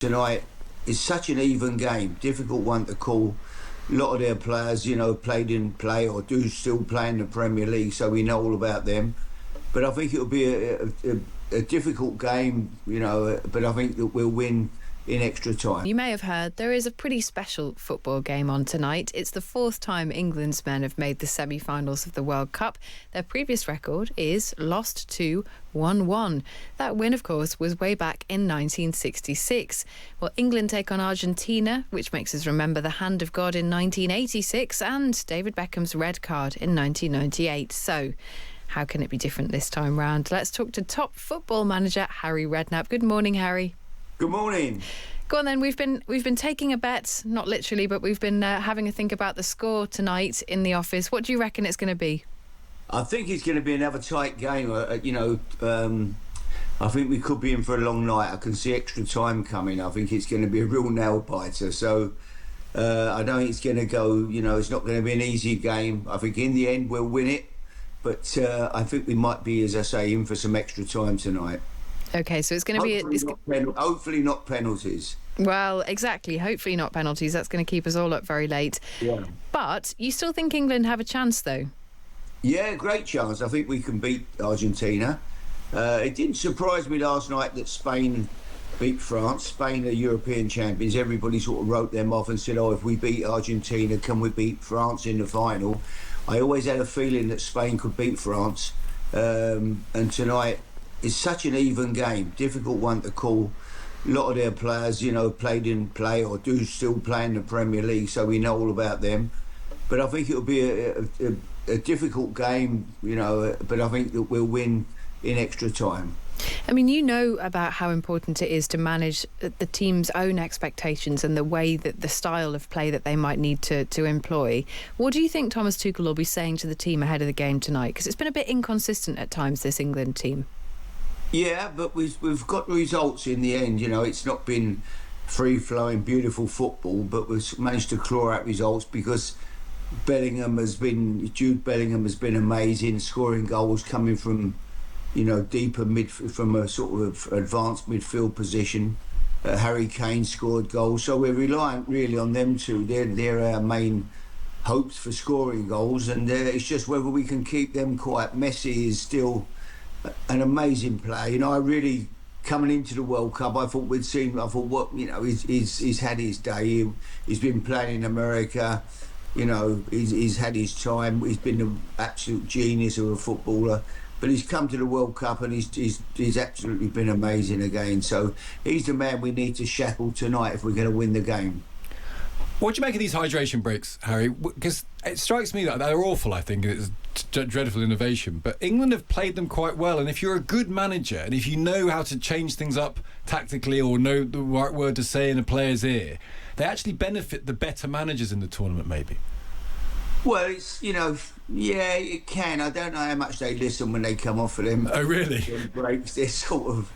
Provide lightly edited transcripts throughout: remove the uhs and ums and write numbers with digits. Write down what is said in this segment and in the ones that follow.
tonight is such an even game, difficult one to call. A lot of their players, didn't play or do still play in the Premier League, so we know all about them. But I think it'll be a difficult game, but I think that we'll win in extra time. You may have heard there is a pretty special football game on tonight. It's the fourth time England's men have made the semi-finals of the World Cup. Their previous record is lost to 1-1. That win, of course, was way back in 1966. Well, England take on Argentina, which makes us remember the hand of God in 1986 and David Beckham's red card in 1998. So, how can it be different this time round? Let's talk to top football manager Harry Redknapp. Good morning, Harry. Good morning. Go on then. We've been taking a bet, not literally, but we've been having a think about the score tonight in the office. What do you reckon it's going to be? I think it's going to be another tight game. I think we could be in for a long night. I can see extra time coming. I think it's going to be a real nail biter. So I don't think it's going to go. It's not going to be an easy game. I think in the end we'll win it, but I think we might be, as I say, in for some extra time tonight. Okay, so it's going to be... Hopefully not penalties. Well, exactly. Hopefully not penalties. That's going to keep us all up very late. Yeah. But you still think England have a chance, though? Yeah, great chance. I think we can beat Argentina. It didn't surprise me last night that Spain beat France. Spain are European champions. Everybody sort of wrote them off and said, if we beat Argentina, can we beat France in the final? I always had a feeling that Spain could beat France. And tonight... it's such an even game, difficult one to call. A lot of their players, didn't play or do still play in the Premier League, so we know all about them. But I think it'll be a difficult game, but I think that we'll win in extra time. I mean, you know about how important it is to manage the team's own expectations and the way that the style of play that they might need to employ. What do you think Thomas Tuchel will be saying to the team ahead of the game tonight? Because it's been a bit inconsistent at times, this England team. Yeah, but we've got results in the end. It's not been free-flowing, beautiful football, but we've managed to claw out results because Jude Bellingham has been amazing, scoring goals coming from, deeper from a sort of advanced midfield position. Harry Kane scored goals, so we're reliant really on them two. They're our main hopes for scoring goals, and it's just whether we can keep them quiet. Messi is still an amazing player. I really, coming into the World Cup, I thought he's had his day. He's been playing in America. He's had his time. He's been an absolute genius of a footballer. But he's come to the World Cup and he's absolutely been amazing again. So he's the man we need to shackle tonight if we're going to win the game. What do you make of these hydration breaks, Harry? Because it strikes me that they're awful, I think. It's dreadful innovation. But England have played them quite well. And if you're a good manager and if you know how to change things up tactically or know the right word to say in a player's ear, they actually benefit the better managers in the tournament, maybe. Well, it's, yeah, it can. I don't know how much they listen when they come off of them. Oh, really? Breaks. They're sort of,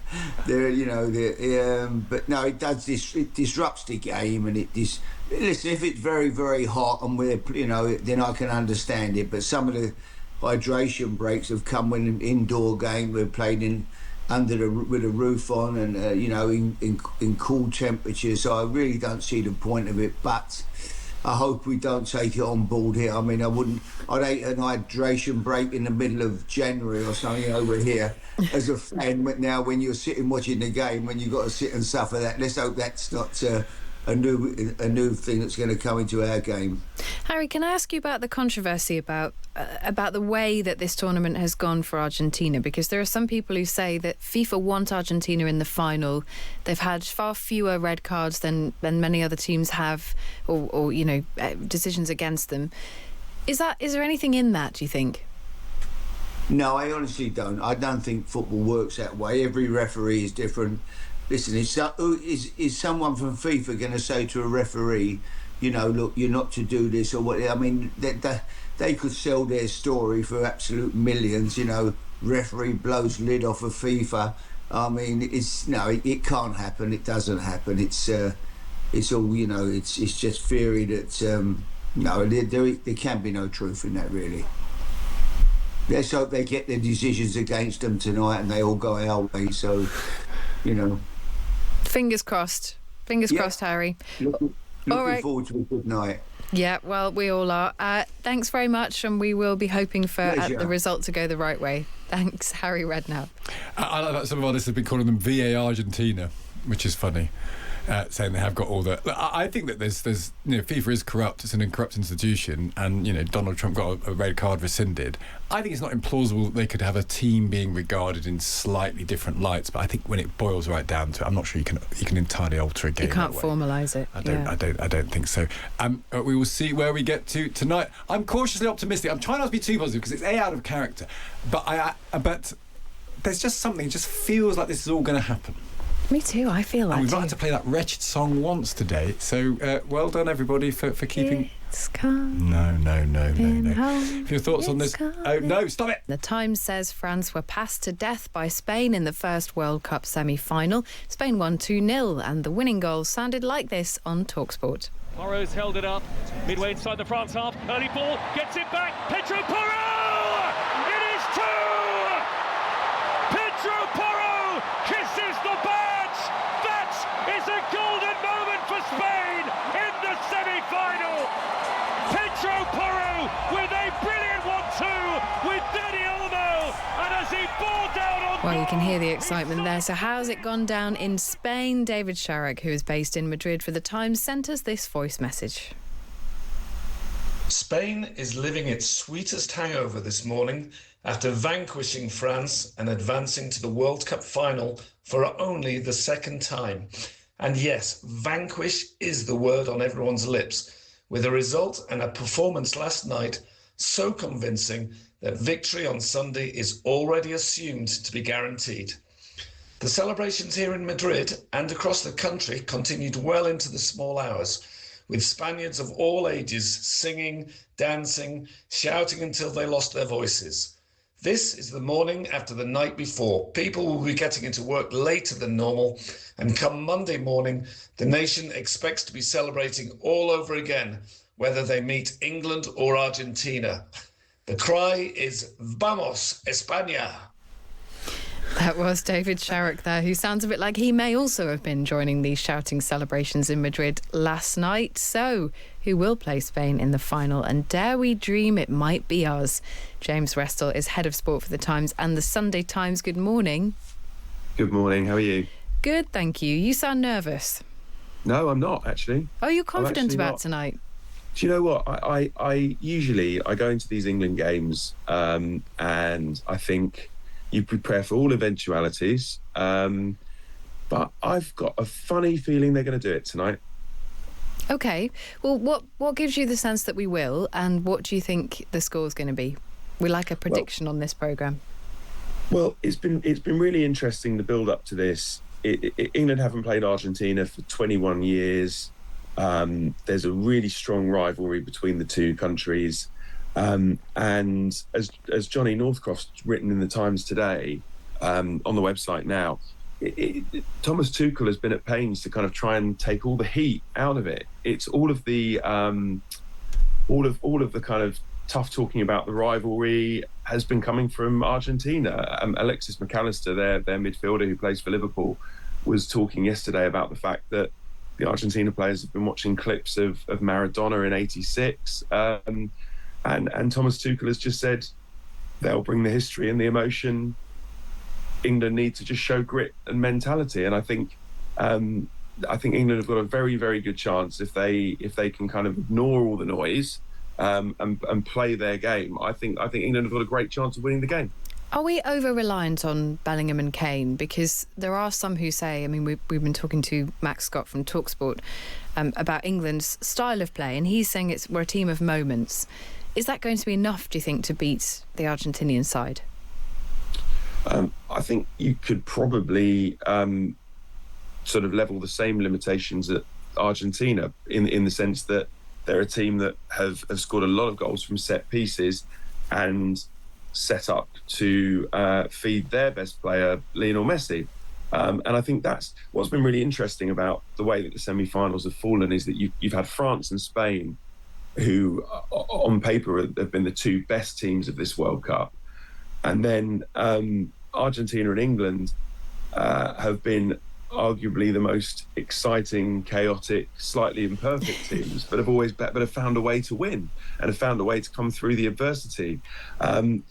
but no, it does. It disrupts the game, and listen, if it's very, very hot and we're, then I can understand it. But some of the hydration breaks have come when an indoor game we're playing in with a roof on and in cool temperatures. So I really don't see the point of it, but I hope we don't take it on board here. I mean, I'd hate an hydration break in the middle of January or something over here as a fan. But now when you're sitting watching the game, when you've got to sit and suffer that, let's hope that's not a new thing that's going to come into our game. Harry, can I ask you about the controversy about the way that this tournament has gone for Argentina? Because there are some people who say that FIFA want Argentina in the final. They've had far fewer red cards than many other teams have, or decisions against them. Is there anything in that, do you think? No, I honestly don't. I don't think football works that way. Every referee is different. Listen, is someone from FIFA going to say to a referee, look, you're not to do this or what? I mean, they could sell their story for absolute millions. Referee blows lid off of FIFA. I mean, it can't happen. It doesn't happen. It's all, it's just theory that there can be no truth in that, really. Let's hope they get their decisions against them tonight and they all go our way. So, Fingers crossed. Fingers Yeah. crossed, Harry. Looking All right. forward to a good night. Yeah, well, we all are. Thanks very much, and we will be hoping for Pleasure. the result to go the right way. Thanks, Harry Redknapp. I like that some of our listeners have been calling them VA Argentina, which is funny. Saying they have got all the. I think that there's FIFA is corrupt. It's an corrupt institution, and Donald Trump got a red card rescinded. I think it's not implausible that they could have a team being regarded in slightly different lights. But I think when it boils right down to it, I'm not sure you can entirely alter a game. You can't that way. formalise it. I don't think so. We will see where we get to tonight. I'm cautiously optimistic. I'm trying not to be too positive because it's out of character, but but there's just something. It just feels like this is all going to happen. Me too, I feel like we've not had to play that wretched song once today, so well done everybody for keeping... It's come. No. Home, Your thoughts on this? Oh, no, stop it! The Times says France were passed to death by Spain in the first World Cup semi-final. Spain won 2-0, and the winning goal sounded like this on TalkSport. Porro's held it up, midway inside the France half, early ball, gets it back, Pedro Porro! It is 2! Pedro Porro kisses the badge! That is a golden moment for Spain in the semi-final! Pedro Porro with a brilliant 1-2 with Dani Olmo, and as he bore down on Well, you can hear the excitement there. So how's it gone down in Spain? David Sharrock, who is based in Madrid for The Times, sent us this voice message. Spain is living its sweetest hangover this morning after vanquishing France and advancing to the World Cup final for only the second time. And yes, vanquish is the word on everyone's lips, with a result and a performance last night so convincing that victory on Sunday is already assumed to be guaranteed. The celebrations here in Madrid and across the country continued well into the small hours, with Spaniards of all ages singing, dancing, shouting until they lost their voices. This is the morning after the night before. People will be getting into work later than normal, and come Monday morning, the nation expects to be celebrating all over again, whether they meet England or Argentina. The cry is "Vamos, España!" That was David Sharrock there, who sounds a bit like he may also have been joining these shouting celebrations in Madrid last night. So, who will play Spain in the final? And dare we dream it might be us? James Restall is head of sport for The Times and the Sunday Times. Good morning. Good morning, how are you? Good, thank you. You sound nervous. No, I'm not, actually. Oh, you're confident actually about not. tonight? Do you know what? I usually go into these England games and I think you prepare for all eventualities, but I've got a funny feeling they're going to do it tonight. OK. Well, what gives you the sense that we will, and what do you think the score's going to be? We like a prediction on this programme. Well, it's been really interesting, the build up to this. England haven't played Argentina for 21 years. There's a really strong rivalry between the two countries. And as Johnny Northcroft's written in the Times today, on the website now, Thomas Tuchel has been at pains to kind of try and take all the heat out of it. It's all of the kind of tough talking about the rivalry has been coming from Argentina. Alexis McAllister, their midfielder who plays for Liverpool, was talking yesterday about the fact that the Argentina players have been watching clips of Maradona in '86. And Thomas Tuchel has just said they'll bring the history and the emotion. England need to just show grit and mentality. And I think England have got a very, very good chance if they can kind of ignore all the noise and play their game. I think England have got a great chance of winning the game. Are we over-reliant on Bellingham and Kane? Because there are some who say, I mean, we've been talking to Max Scott from TalkSport about England's style of play, and he's saying we're a team of moments. Is that going to be enough, do you think, to beat the Argentinian side? I think you could probably sort of level the same limitations at Argentina in the sense that they're a team that have scored a lot of goals from set pieces and set up to feed their best player, Lionel Messi. And I think that's what's been really interesting about the way that the semi-finals have fallen, is that you've had France and Spain, who on paper have been the two best teams of this World Cup. And then Argentina and England have been arguably the most exciting, chaotic, slightly imperfect teams, but have found a way to win and have found a way to come through the adversity. I mean,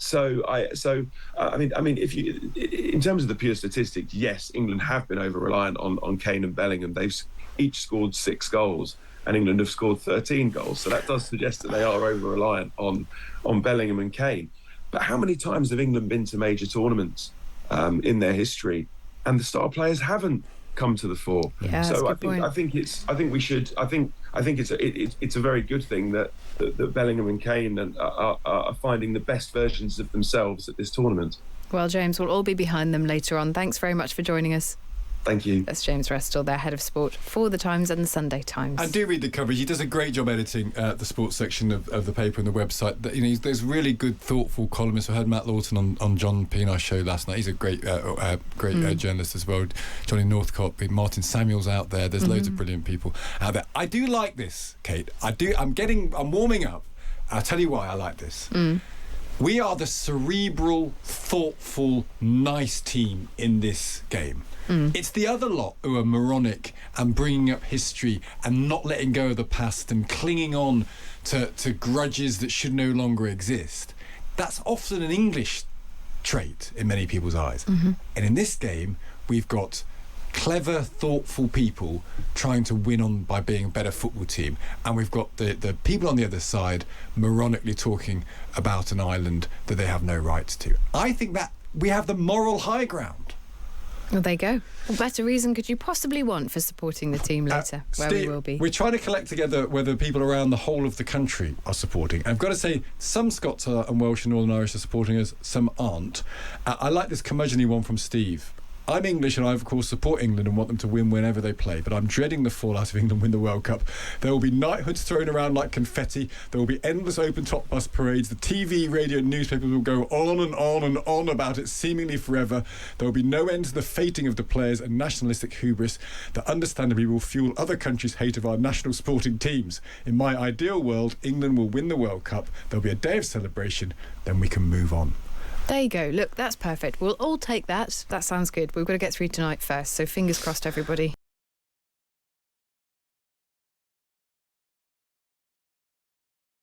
if you, in terms of the pure statistics, yes, England have been over reliant on Kane and Bellingham. They've each scored 6 goals, and England have scored 13 goals. So that does suggest that they are over reliant on Bellingham and Kane. But how many times have England been to major tournaments in their history, and the star players haven't come to the fore? Yeah, so I think it's a very good thing that Bellingham and Kane are finding the best versions of themselves at this tournament. Well, James, we'll all be behind them later on. Thanks very much for joining us. Thank you. That's James Restall, their head of sport for The Times and The Sunday Times. And do read the coverage. He does a great job editing the sports section of the paper and the website. There's really good, thoughtful columnists. I heard Matt Lawton on John Pienaar's show last night. He's a great journalist as well. Johnny Northcott, Martin Samuel's out there. There's loads of brilliant people out there. I do like this, Kate. I'm warming up. I'll tell you why I like this. We are the cerebral, thoughtful, nice team in this game. It's the other lot who are moronic and bringing up history and not letting go of the past and clinging on to grudges that should no longer exist. That's often an English trait in many people's eyes. And in this game, we've got clever, thoughtful people trying to win on by being a better football team, and we've got the people on the other side moronically talking about an island that they have no rights to. I think that we have the moral high ground. Well, there you go. What better reason could you possibly want for supporting the team later, where Steve, we will be? We're trying to collect together whether people around the whole of the country are supporting. I've got to say, some Scots and Welsh and Northern Irish are supporting us, some aren't. I like this curmudgeon-y one from Steve. I'm English and I, of course, support England and want them to win whenever they play, but I'm dreading the fallout of England win the World Cup. There will be knighthoods thrown around like confetti. There will be endless open-top bus parades. The TV, radio and newspapers will go on and on and on about it seemingly forever. There will be no end to the fating of the players and nationalistic hubris that understandably will fuel other countries' hate of our national sporting teams. In my ideal world, England will win the World Cup. There'll be a day of celebration, then we can move on. There you go. Look, that's perfect. We'll all take that. That sounds good. We've got to get through tonight first, so fingers crossed, everybody.